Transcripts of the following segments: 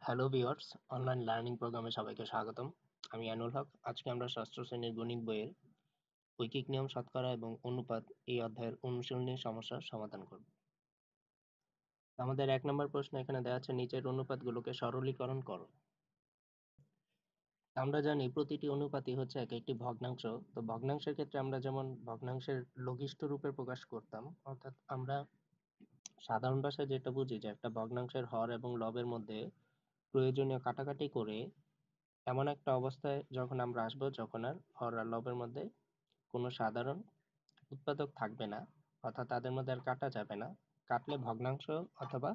Hello viewers, online learning প্রোগ্রামে সবাইকে স্বাগতম। আমি আনুল হক। আজকে আমরা ষষ্ঠ শ্রেণীর গণিত বইয়ের ঐকিক নিয়ম, শতকরা এবং অনুপাত এই অধ্যায়ের অনুশীলনী সমস্যার সমাধান করব। আমাদের ১ নম্বর প্রশ্ন এখানে দেওয়া আছে, নিচের অনুপাতগুলোকে সরলীকরণ করো। আমরা জানি প্রতিটি অনুপাতই হচ্ছে এক একটি ভগ্নাংশ। তো ভগ্নাংশের ক্ষেত্রে আমরা যেমন ভগ্নাংশের লঘিষ্ঠ রূপে প্রকাশ করতাম, অর্থাৎ আমরা সাধারণ ভাষায় যেটা বুঝি যে একটা ভগ্নাংশের হর এবং লবের মধ্যে প্রয়োজনীয় কাটাকাটি করে এমন একটা অবস্থায় যখন আমরা আসবো যখন আর হর আর লবের মধ্যে কোনো সাধারণ উৎপাদক থাকবে না, অর্থাৎ তাদের মধ্যে আর কাটা যাবে না। কাটলে ভগ্নাংশ অথবা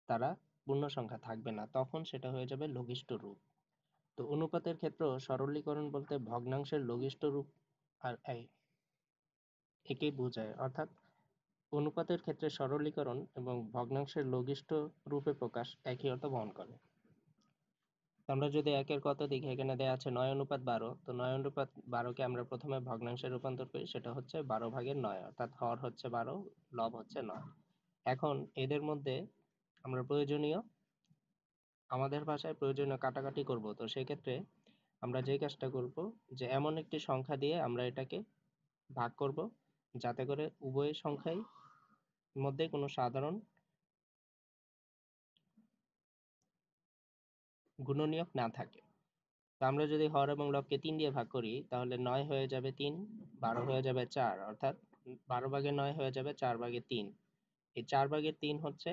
তারা পূর্ণ সংখ্যা থাকবে না, তখন সেটা হয়ে যাবে লঘিষ্ঠ রূপ। তো অনুপাতের ক্ষেত্রেও সরলীকরণ বলতে ভগ্নাংশের লঘিষ্ঠ রূপ আর একেই বোঝায়, অর্থাৎ অনুপাতের ক্ষেত্রে সরলীকরণ এবং ভগ্নাংশের লঘিষ্ঠ রূপে প্রকাশ একই অর্থ বহন করে। আমরা যদি একের কত দেখি, এখানে দেয়া আছে 9:12। তো 9:12কে আমরা প্রথমে ভগ্নাংশে রূপান্তর করি, সেটা হচ্ছে 12/9, অর্থাৎ হর হচ্ছে 12, লব হচ্ছে 9। এখন এদের মধ্যে আমরা আমাদের ভাষায় প্রয়োজনীয় কাটাকাটি করব। তো সেক্ষেত্রে আমরা যে কাজটা করব যে এমন একটি সংখ্যা দিয়ে আমরা এটাকে ভাগ করব যাতে করে উভয় সংখ্যাই মধ্যে কোনো সাধারণ গুণনীয়ক না থাকে। তো আমরা যদি হর এবং লবকে 3 দিয়ে ভাগ করি, তাহলে 9 হয়ে যাবে 3, 12 হয়ে যাবে 4, অর্থাৎ 12/9 হয়ে যাবে 4/3। এই 4/3 হচ্ছে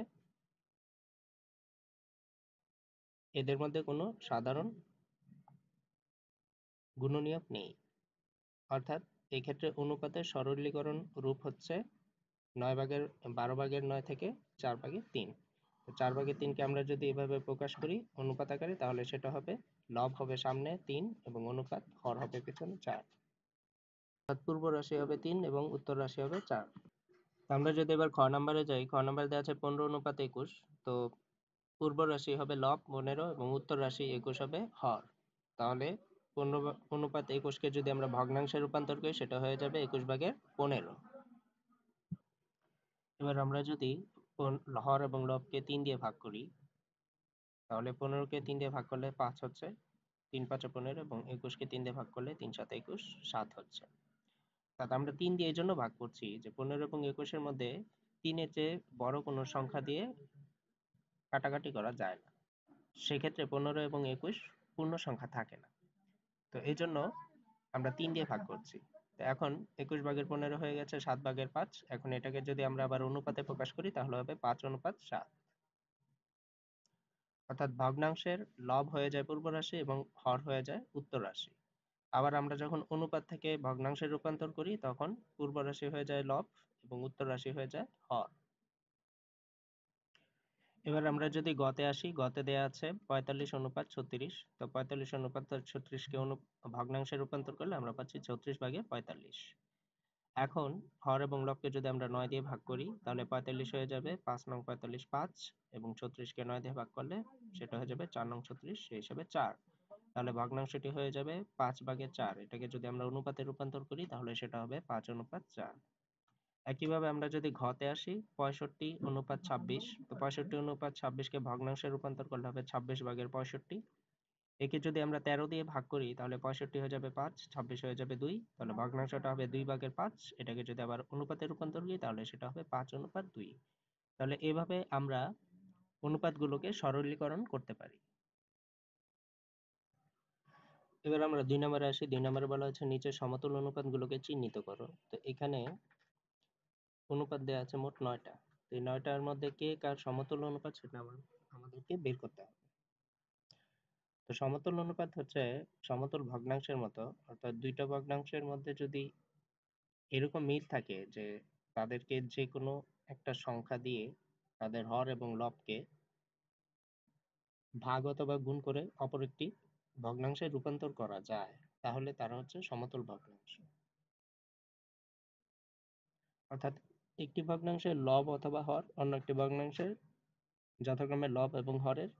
এদের মধ্যে কোনো সাধারণ গুণনীয়ক নেই, অর্থাৎ এক্ষেত্রে অনুপাতের সরলীকরণ রূপ হচ্ছে 12/9 থেকে 4/3। তো 4/3কে আমরা যদি এভাবে প্রকাশ করি অনুপাত আকারে, তাহলে সেটা হবে লব হবে সামনে 3 এবং অনুপাত হর হবে পেছনে 4, অর্থাৎ পূর্ব রাশি হবে 3 এবং উত্তর রাশি হবে 4। আমরা যদি এবার খ নাম্বারে যাই, খ নাম্বারে দেওয়া আছে 15:21। তো পূর্ব রাশি হবে লব 15 এবং উত্তর রাশি 21 হবে হর। তাহলে 15:21কে যদি আমরা ভগ্নাংশে রূপান্তর করি, সেটা হয়ে যাবে 21/15। এবার আমরা যদি হর এবং লবকে 3 দিয়ে ভাগ করি, তাহলে 15কে 3 দিয়ে ভাগ করলে 5 হচ্ছে, 3×5 = 15, এবং 21কে 3 দিয়ে ভাগ করলে 3×7 = 21, 7 হচ্ছে। তাতে আমরা 3 দিয়ে এই জন্য ভাগ করছি যে 15 এবং 21-এর মধ্যে 3-এর চেয়ে বড় কোনো সংখ্যা দিয়ে কাটাকাটি করা যায় না। সেক্ষেত্রে 15 এবং 21 পূর্ণ সংখ্যা থাকে না। তো এই জন্য আমরা 3 দিয়ে ভাগ করছি। তো এখন 21/15 হয়ে গেছে 7/5। এখন এটাকে যদি আমরা আবার অনুপাতে প্রকাশ করি, তাহলে হবে 5:7। অর্থাৎ ভগ্নাংশের লব হয়ে যায় পূর্ব রাশি এবং হর হয়ে যায় উত্তর রাশি। আবার আমরা যখন অনুপাত থেকে ভগ্নাংশে রূপান্তর করি, তখন পূর্ব রাশি হয়ে যায় লব এবং উত্তর রাশি হয়ে যায় হর। এবার আমরা যদি গতে আসি, গতে দেয়া আছে 45:36। তো 45:36কে ভগ্নাংশে রূপান্তর করলে আমরা পাচ্ছি 34/45। এখন হর এবং লবকে যদি আমরা 9 দিয়ে ভাগ করি, তাহলে 45 হয়ে যাবে 5 নং 45 5, এবং 36কে 9 দিয়ে ভাগ করলে সেটা হয়ে যাবে 4 নং 36, সেই হিসাবে 4। তাহলে ভগ্নাংশটি হয়ে যাবে 5/4। এটাকে যদি আমরা অনুপাতে রূপান্তর করি, তাহলে সেটা হবে 5:4। একইভাবে আমরা যদি ঘতে আসি, 65:26। তো 65:26কে ভগ্নাংশে রূপান্তর করলে হবে 26/65। একে যদি আমরা 13 দিয়ে ভাগ করি, তাহলে 65 হয়ে যাবে 5, 26 হয়ে যাবে 2, তাহলে ভগ্নাংশটা হবে 2/5। এটাকে যদি আবার অনুপাতে রূপান্তর করি, তাহলে সেটা হবে 5:2। তাহলে এভাবে আমরা অনুপাতগুলোকে সরলীকরণ করতে পারি। এবার আমরা 2 নম্বরে আসি। 2 নম্বরে বলা হচ্ছে, নিচের সমতুল অনুপাতগুলোকে চিহ্নিত করো। তো এখানে অনুপাত দেওয়া আছে মোট 9টা। তো এই 9টার মধ্যে কে কার সমতুল্য অনুপাত সেটা আমাদেরকে বের করতে হবে। তো সমতুল্য অনুপাত হচ্ছে সমতুল ভগ্নাংশের মতো, অর্থাৎ দুইটা ভগ্নাংশের মধ্যে যদি এরকম মিল থাকে যে তাদেরকে যে কোনো একটা সংখ্যা দিয়ে তাদের হর এবং লবকে ভাগ অথবা গুণ করে অপর একটি ভগ্নাংশে রূপান্তর করা যায়, তাহলে তারা হচ্ছে সমতুল ভগ্নাংশ। অর্থাৎ একটি ভগ্নাংশের লব অথবা হর অন্য একটি ভগ্নাংশের যথাক্রমে লব এবং হরের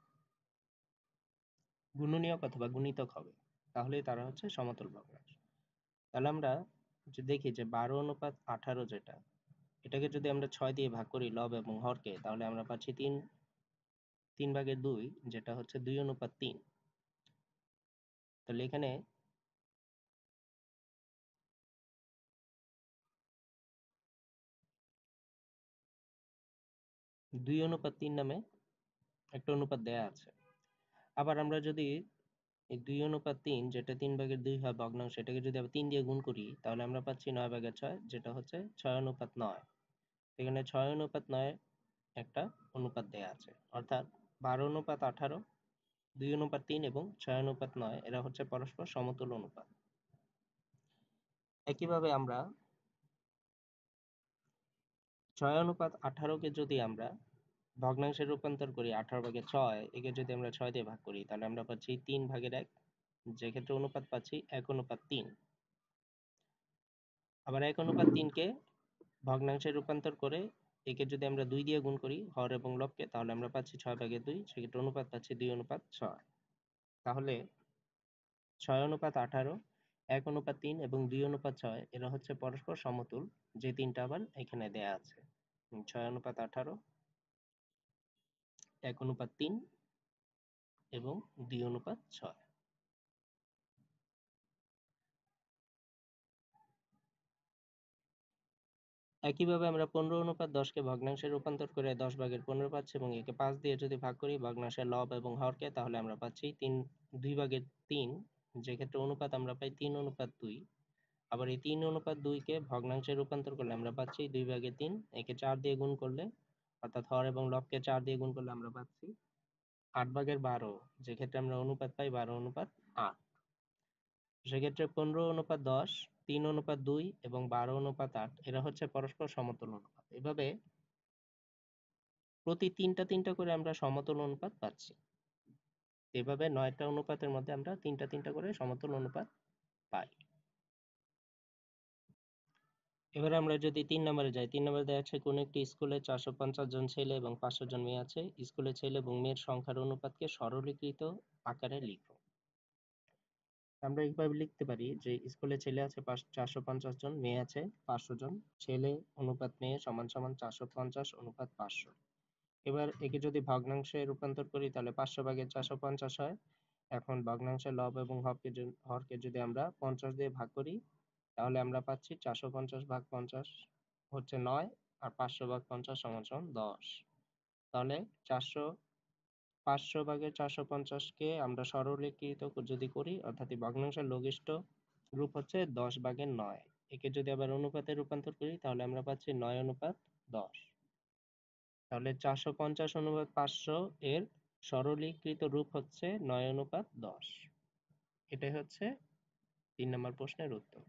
গুণনীয়ক অথবা গুণিতক হবে, তাহলেই তারা হচ্ছে সমতুল ভগ্নাংশ। তাহলে আমরা যে দেখি যে 12:18 যেটা, এটাকে যদি আমরা 6 দিয়ে ভাগ করি লব এবং হরকে, তাহলে আমরা পাচ্ছি 3। 3/2, যেটা হচ্ছে 2:3। তাহলে এখানে 2:3 নামে একটা অনুপাত দেয়া আছে। আবার আমরা যদি এই 2:3, যেটা 3/2 হয় ভগ্নাংশ, এটাকে যদি আবার 3 দিয়ে গুণ করি, তাহলে আমরা পাচ্ছি 9/6, যেটা হচ্ছে 6:9। এখানে 6:9 একটা অনুপাত দেয়া আছে, অর্থাৎ 12:18, 2:3 এবং 6:9 এরা হচ্ছে পরস্পর সমতুল অনুপাত। একইভাবে আমরা 6:18 কে যদি আমরা ভগ্নাংশে রূপান্তর করি, 18/6 একে যদি আমরা 6 দিয়ে ভাগ করি, তাহলে আমরা পাচ্ছি 3/1, যে ক্ষেত্রে অনুপাত পাচ্ছি 1:3। আবার 1:3 কে ভগ্নাংশে রূপান্তর করে একে যদি আমরা 2 দিয়ে গুণ করি, হর এবং লবকে, তাহলে আমরা পাচ্ছি 6/2, সেক্ষেত্রে অনুপাত পাচ্ছি 2:6। তাহলে 6:18, 1:3 এবং 2:6 এরা হচ্ছে পরস্পর সমতুল, যে তিনটা আবার এখানে দেয়া আছে। 6:18, 1:3 এবং 2:6। একইভাবে আমরা 15:10 কে ভগ্নাংশে রূপান্তর করে 10/15 পাচ্ছি, এবং একে 5 দিয়ে যদি ভাগ করি ভগ্নাংশের লব এবং হরকে, তাহলে আমরা পাচ্ছি 2/3, যে ক্ষেত্রে অনুপাত আমরা পাই 3:2। আবার এই 3:2 কে ভগ্নাংশে রূপান্তর করলে আমরা পাচ্ছি 2/3। একে 4 দিয়ে গুণ করলে, অর্থাৎ হর এবং লবকে 4 দিয়ে গুণ করলে আমরা পাচ্ছি 8/12, যে ক্ষেত্রে আমরা অনুপাত পাই 12:8। সেক্ষেত্রে 15:10, 3:2 এবং 12:8 এরা হচ্ছে পরস্পর সমতুল অনুপাত। এভাবে প্রতি তিনটা তিনটা করে আমরা সমতুল অনুপাত পাচ্ছি। এভাবে 9টা অনুপাতের মধ্যে আমরা তিনটা তিনটা করে সমতুল অনুপাত পাই। এবার আমরা যদি 3 নম্বরে যাই, 3 নম্বরে দেখা যাচ্ছে কোন একটি স্কুলে 450 জন ছেলে এবং 500 জন মেয়ে আছে। স্কুলে ছেলে এবং মেয়ের সংখ্যার অনুপাতকে সরলীকৃত আকারে লিখো। আমরা এইভাবে লিখতে পারি যে স্কুলে ছেলে আছে 450 জন, মেয়ে আছে 500 জন। ছেলে অনুপাত মেয়ে সমান সমান 450 অনুপাত 500। এবার একে যদি ভগ্নাংশে রূপান্তর করি, তাহলে 500/450 হয়। এখন ভগ্নাংশের লব এবং হরকে যদি আমরা 50 দিয়ে ভাগ করি, তাহলে আমরা পাচ্ছি 450/50 হচ্ছে 9, আর 500/50 সমান সমান 10। তাহলে 500/450 কে আমরা সরলীকৃত যদি করি, অর্থাৎ এই ভগ্নাংশের লঘিষ্ঠ রূপ হচ্ছে 10/9। একে যদি আবার অনুপাতে রূপান্তর করি, তাহলে আমরা পাচ্ছি 9:10। তাহলে 450/500 এর সরলীকৃত রূপ হচ্ছে 9:10। এটাই হচ্ছে 3 নম্বর প্রশ্নের উত্তর।